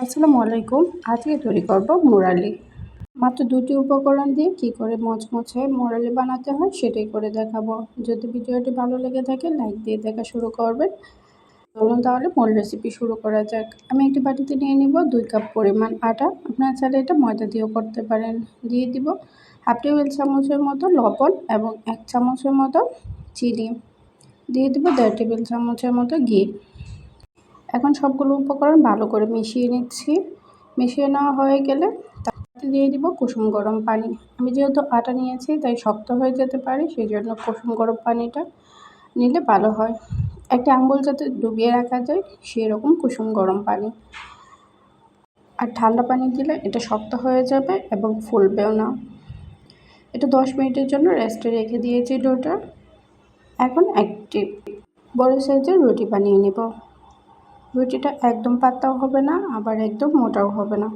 আসসালামু আলাইকুম। আজকে তৈরি করব মুরালি। মাত্র ২টি উপকরণ দিয়ে কি করে মচমচে মুরালি বানাতে হয় সেটাই করে দেখাবো। যদি ভিডিওটি ভালো লেগে থাকে লাইক দিয়ে দেখা শুরু করবেন। চলুন তাহলে মূল রেসিপি শুরু করা যাক। আমি একটি বাটিতে নিয়ে নিব ২ কাপ পরিমাণ আটা। আপনারা চাইলে এটা ময়দা দিয়েও করতে পারেন। দিয়ে দিব হাফ টেবিল চামচের মতো লবণ এবং ১ চামচের মতো চিনি। দিয়ে দিব ১.৫ টেবিল চামচের মতো ঘি। এখন সবগুলো উপকরণ ভালো করে মিশিয়ে নিচ্ছি। মিশিয়ে নেওয়া হয়ে গেলে তাতে দিয়ে দিব কুসুম গরম পানি। আমি যেহেতু আটা নিয়েছি তাই শক্ত হয়ে যেতে পারে, সেই জন্য কুসুম গরম পানিটা নিলে ভালো হয়। একটা আঙ্গুল যাতে ডুবিয়ে রাখা যায় সেরকম কুসুম গরম পানি। আর ঠান্ডা পানি দিলে এটা শক্ত হয়ে যাবে এবং ফুলবেও না। এটা 10 মিনিটের জন্য রেস্টে রেখে দিয়েছি ডোটা। এখন একটি বড় সাইজের রুটি বানিয়ে নেব। রুটিটা একদম পাতলাও হবে না, আবার একদম মোটাও হবে না।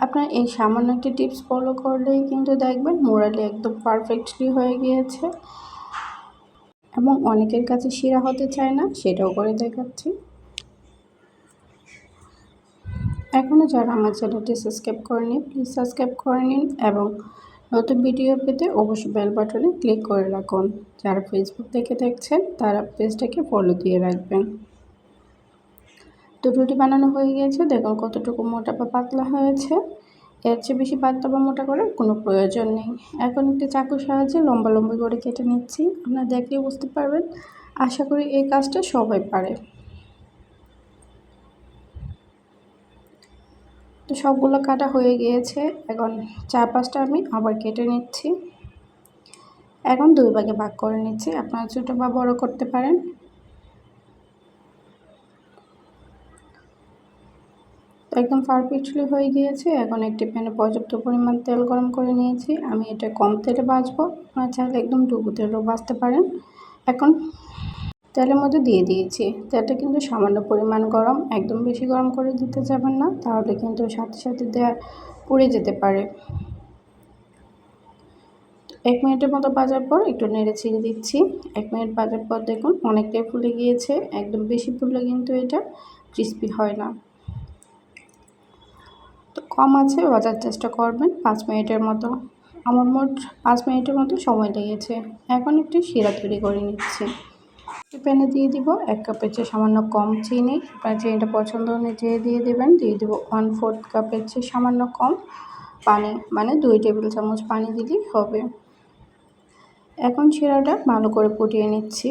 আপনার এই সামান্য একটি টিপস ফলো করলেই কিন্তু দেখবেন মুরালি একদম পারফেক্টলি হয়ে গিয়েছে। এবং অনেকের কাছে শিরা হতে চায় না, সেটাও করে দেখাচ্ছি। এখনও যারা আমার চ্যানেলটি সাবস্ক্রাইব করেনি প্লিজ সাবস্ক্রাইব করে নিন এবং নতুন ভিডিও পেতে অবশ্যই বেল বাটনে ক্লিক করে রাখুন। যারা ফেসবুক থেকে দেখছেন তারা পেজটাকে ফলো দিয়ে রাখবেন। তো রুটি বানানো হয়ে গিয়েছে, দেখুন কতটুকু মোটা বা পাতলা হয়েছে। এর চেয়ে বেশি পাতলা বা মোটা করার কোনো প্রয়োজন নেই। এখন একটি চাকুর সাহায্যে লম্বা লম্বা করে কেটে নিচ্ছি। আপনারা দেখলেই বুঝতে পারবেন। আশা করি এই কাজটা সবাই পারে। তো সবগুলো কাটা হয়ে গিয়েছে। এখন ৪-৫টা আমি আবার কেটে নিচ্ছি। এখন ২ ভাগে ভাগ করে নিচ্ছি। আপনারা ছোটো বা বড় করতে পারেন। একদম পারফেক্টলি হয়ে গিয়েছে। এখন একটি প্যানে পর্যাপ্ত পরিমাণ তেল গরম করে নিয়েছি। আমি এটা কম তেলে ভাজবো, আপনারা চাইলে একদম ডুবো তেলেও ভাজতে পারেন। এখন তেলের মধ্যে দিয়ে দিয়েছি। তেলটা কিন্তু সামান্য পরিমাণ গরম, একদম বেশি গরম করে দিতে যাবেন না, তাহলে কিন্তু সাথে সাথে পুড়ে যেতে পারে। ১ মিনিটের মতো ভাজার পর একটু নেড়ে ছেড়ে দিচ্ছি। ১ মিনিট ভাজার পর দেখুন অনেকটাই ফুলে গিয়েছে। একদম বেশি ফুললে কিন্তু এটা ক্রিস্পি হয় না। তো কম আছে ভাজার চেষ্টা করবেন ৫ মিনিটের মতো। আমার মোট ৫ মিনিটের মতো সময় লেগেছে। এখন একটি শিরা তৈরি করে নিচ্ছি। প্যানে দিয়ে দিব ১ কাপের চেয়ে সামান্য কম চিনি। আপনার চিনিটা পছন্দ অনুযায়ী দিয়ে দেবেন। দিয়ে দেবো 1/4 কাপের চেয়ে সামান্য কম পানি, মানে ২ টেবিল চামচ পানি দিলেই হবে। এখন শিরাটা ভালো করে ফুটিয়ে নিচ্ছি।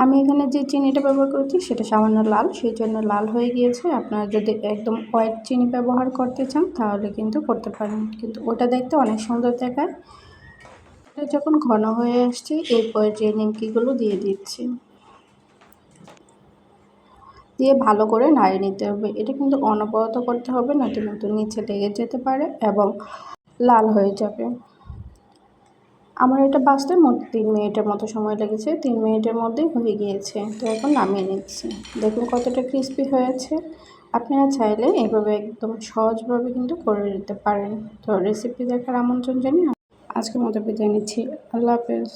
আমি এখানে যে চিনিটা ব্যবহার করেছি সেটা সামান্য লাল, সেই জন্য লাল হয়ে গিয়েছে। আপনারা যদি একদম হোয়াইট চিনি ব্যবহার করতে চান তাহলে কিন্তু করতে পারেন, কিন্তু ওটা দেখতে অনেক সুন্দর দেখায়। এটা যখন ঘন হয়ে আসছে এই পর্যায়ে নিমকিগুলো দিয়ে দিচ্ছি। দিয়ে ভালো করে নাড়িয়ে নিতে হবে। এটা কিন্তু অনবরত করতে হবে, নয়তো কিন্তু নিচে লেগে যেতে পারে এবং লাল হয়ে যাবে। আমার এটা ভাজতে মোট ৩ মিনিটের মতো সময় লেগেছে। ৩ মিনিটের মধ্যেই হয়ে গিয়েছে। তো এখন নামিয়ে নিচ্ছি। দেখুন কতটা ক্রিস্পি হয়েছে। আপনারা চাইলে এভাবে একদম সহজভাবে কিন্তু করে নিতে পারেন। তো রেসিপি দেখার আমন্ত্রণ জানিয়ে আজকের মতো বিদায় নিচ্ছি। আল্লাহ হাফেজ।